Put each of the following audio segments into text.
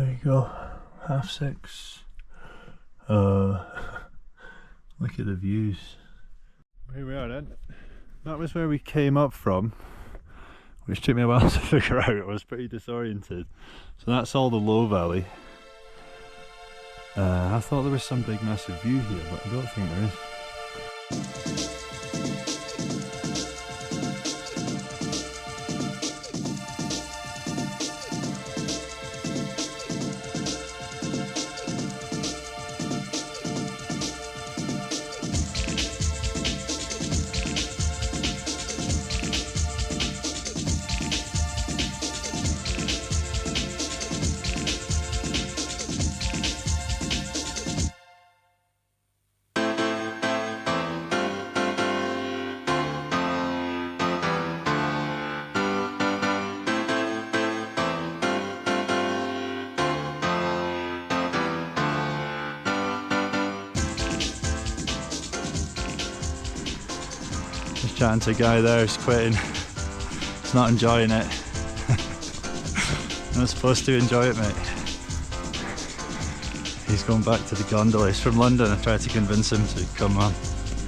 There you go, 6:30. Look at the views. Here we are then. That was where we came up from, which took me a while to figure out. I was pretty disoriented. So that's all the low valley. I thought there was some big massive view here, but I don't think there is. Just chatting to a guy there who's quitting. He's not enjoying it. Not supposed to enjoy it, mate. He's going back to the gondola. He's from London. I tried to convince him to come on,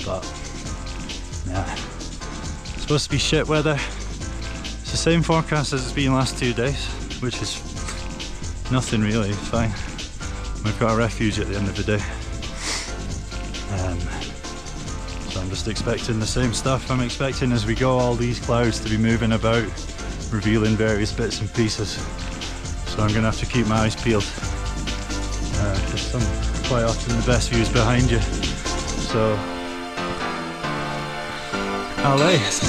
but yeah. It's supposed to be shit weather. It's the same forecast as it's been the last 2 days, which is nothing really, it's fine. We've got a refuge at the end of the day. So I'm just expecting the same stuff. I'm expecting as we go all these clouds to be moving about, revealing various bits and pieces. So I'm going to have to keep my eyes peeled. Because some quite often the best views behind you. So, allez!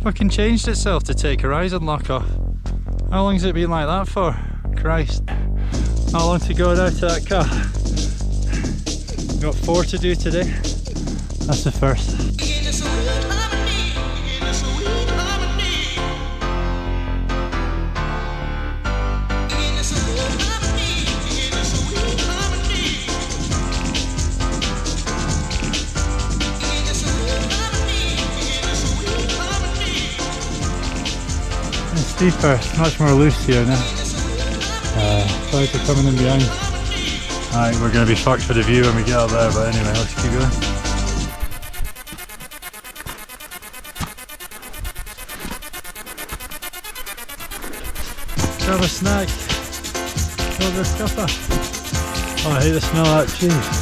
Fucking changed itself to take horizon lock off. How long has it been like that for? Christ. How long to go now to that car? We've got 4 to do today. That's the first. Deeper, much more loose here now. Sorry for coming in behind. Alright, we're going to be fucked for the view when we get up there, but anyway, let's keep going. Grab a snack. Grab a scupper. Oh, I hate the smell of that cheese.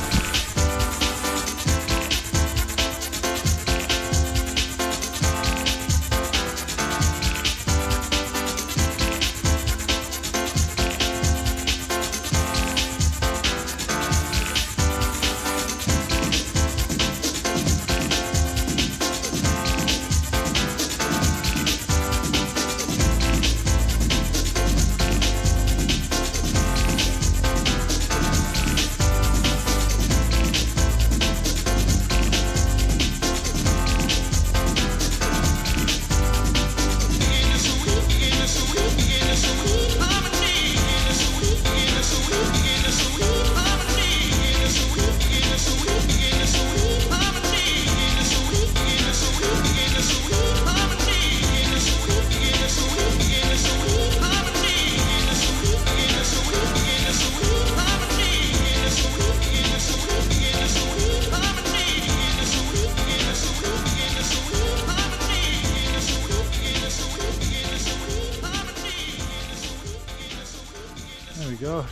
There we go,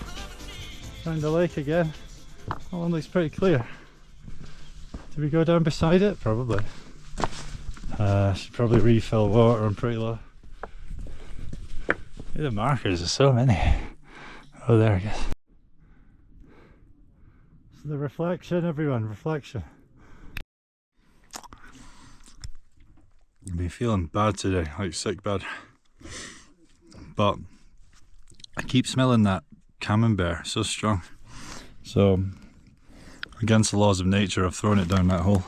found the lake again. That one looks pretty clear. Do we go down beside it? Probably. Should probably refill water, I'm pretty low. The markers are so many. Oh, there I guess. So the reflection, everyone, reflection. I've been feeling bad today, like sick bad. But I keep smelling that camembert, so strong. So, against the laws of nature, I've thrown it down that hole.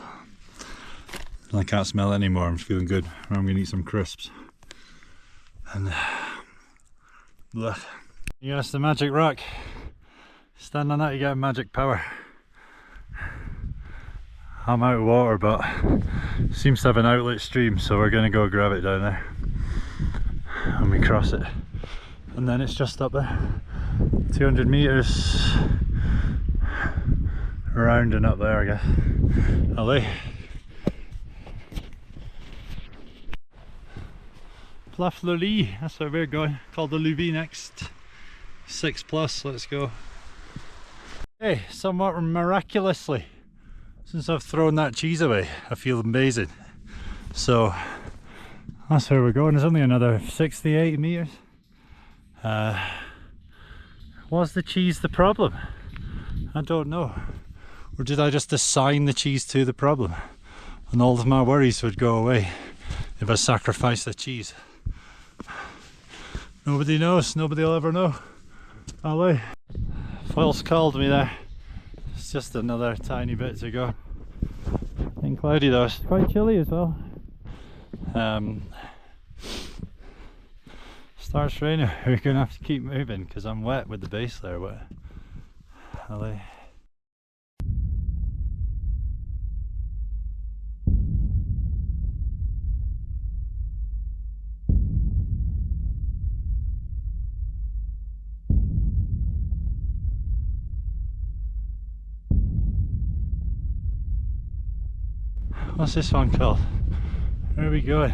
And I can't smell it anymore. I'm feeling good. I'm gonna eat some crisps. And blech. Yes, the magic rock. Stand on that, you get magic power. I'm out of water, but it seems to have an outlet stream, so we're gonna go grab it down there. And we cross it. And then it's just up there. 200 meters around and up there, I guess. Allez. Prafleuri, that's where we're going. Called the Louis next. 6+, let's go. Hey, somewhat miraculously, since I've thrown that cheese away, I feel amazing. So, that's where we're going. There's only another 68 meters. Was the cheese the problem? I don't know. Or did I just assign the cheese to the problem? And all of my worries would go away if I sacrificed the cheese. Nobody knows, nobody will ever know. Allez. False called me there. It's just another tiny bit to go. And cloudy though, it's quite chilly as well. Starts raining, we're gonna have to keep moving because I'm wet with the base layer wet. Allez. What's this one called? Where are we going?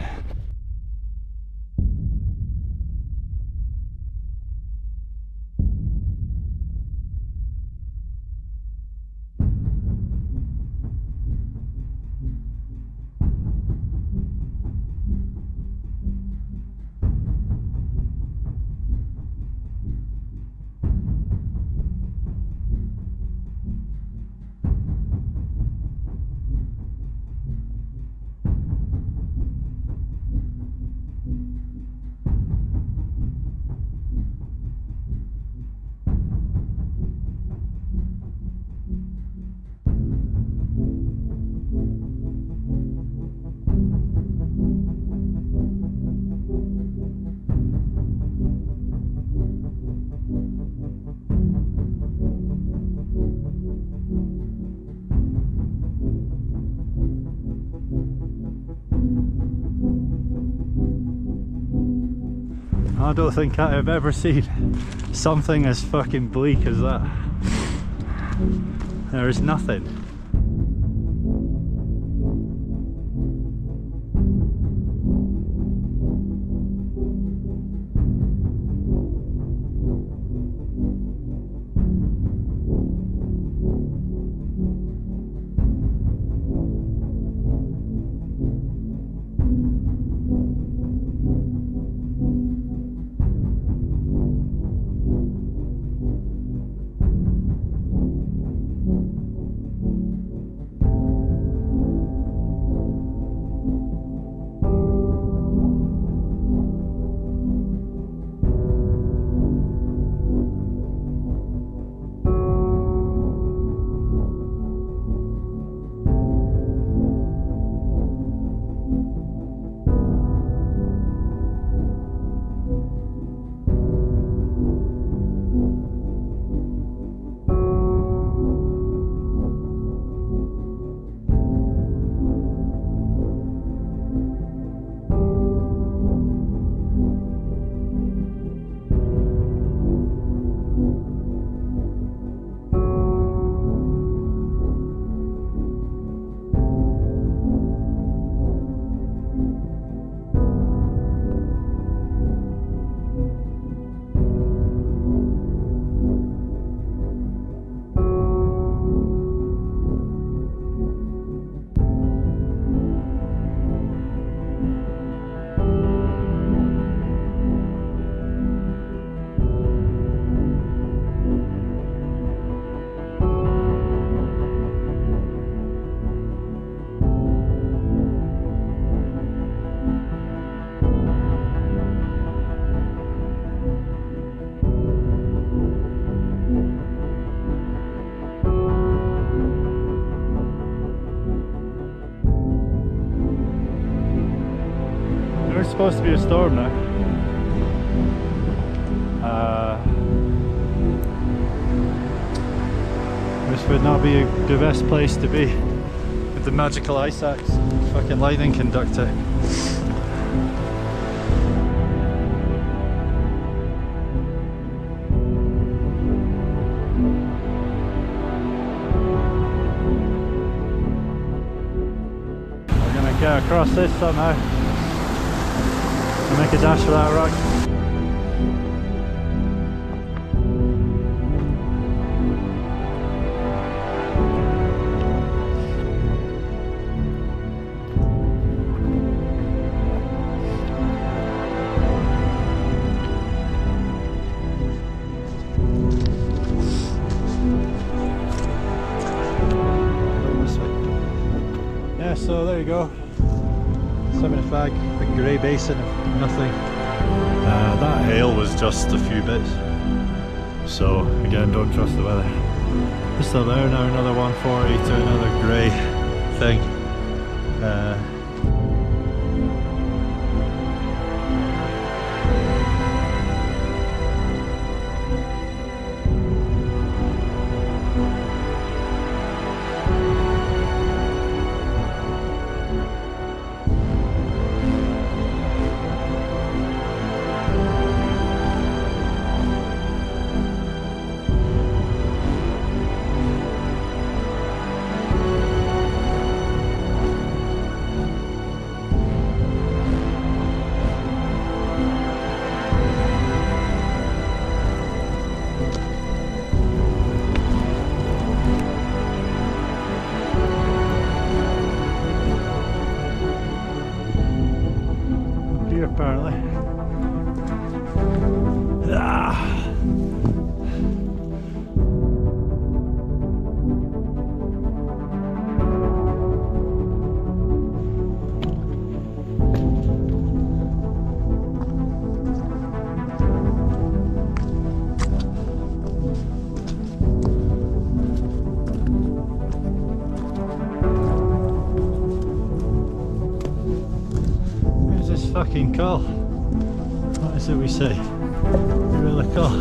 I don't think I've ever seen something as fucking bleak as that. There is nothing. supposed to be a storm now. This would not be the best place to be with the magical ice axe fucking lightning conductor. We're gonna get across this somehow and make a dash for that rock. So there you go, 75, big grey basin of nothing. That hail was just a few bits, so again, don't trust the weather. Just still there now, another 140 to another grey thing. Apparently. Where's this fucking call? What is it we say? Where will the call?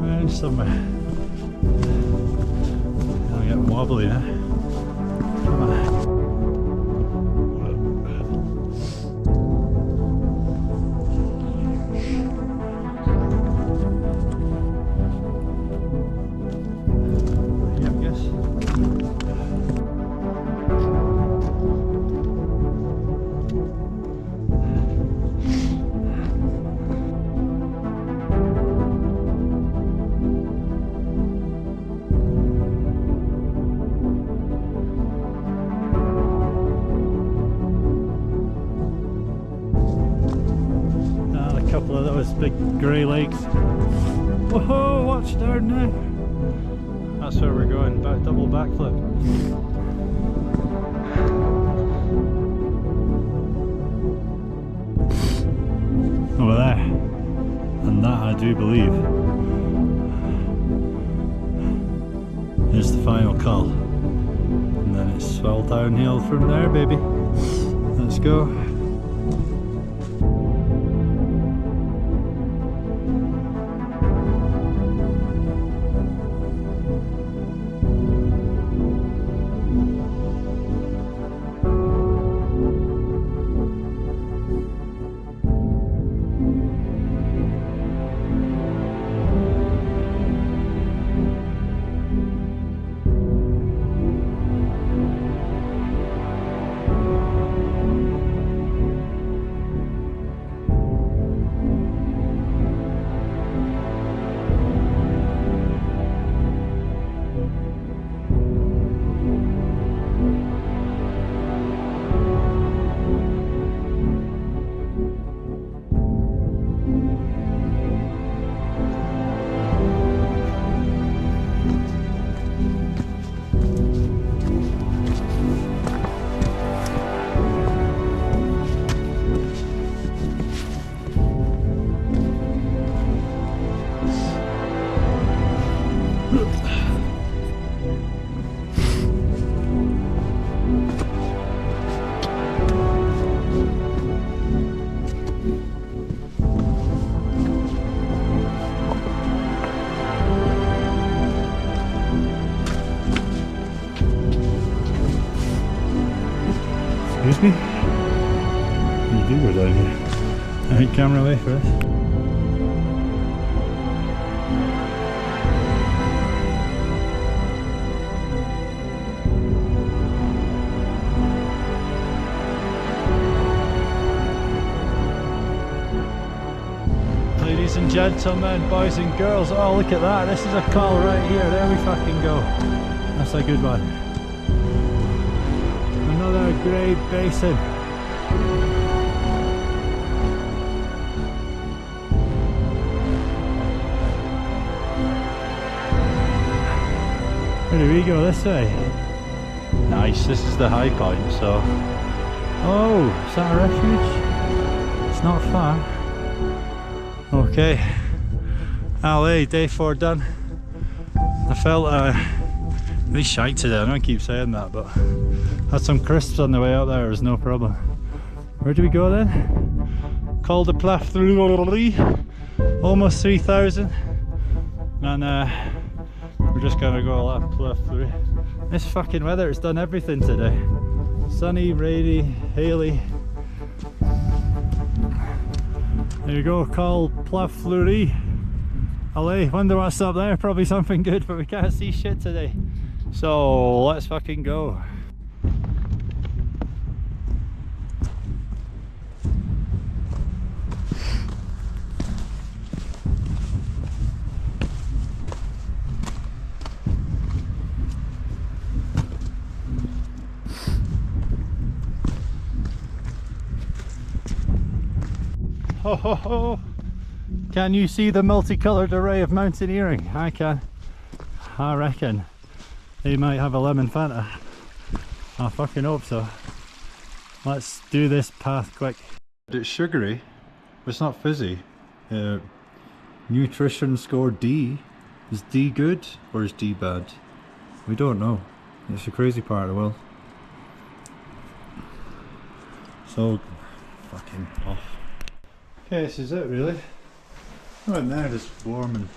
Around somewhere. I'm getting wobbly now. Come on. Yeah, I guess. Couple of those big grey lakes. Whoa, watch down now. That's where we're going, double backflip. Over there. And that I do believe is the final call. And then it's swell downhill from there, baby. Let's go. camera away for this. Ladies and gentlemen, boys and girls, oh look at that, this is a call right here, there we fucking go. That's a good one. Another great basin. Where do we go? This way? Nice, this is the high point, so... Oh, is that a refuge? It's not far. Okay, LA, day 4 done. I felt really shite today, I know I keep saying that, but had some crisps on the way up there, it was no problem. Where do we go then? Called the Prafleuri, almost 3,000. And we're just gonna go a lap Prafleuri. This fucking weather, it's done everything today. Sunny, rainy, haily. There you go, called Prafleuri. LA, wonder what's up there, probably something good, but we can't see shit today. So let's fucking go. Ho ho ho! Can you see the multicolored array of mountaineering? I can. I reckon they might have a lemon Fanta. I fucking hope so. Let's do this path quick. It's sugary, but it's not fizzy. Nutrition score D. Is D good or is D bad? We don't know. It's a crazy part of the world. So fucking off. Okay, this is it really. Oh, and there it's warm and...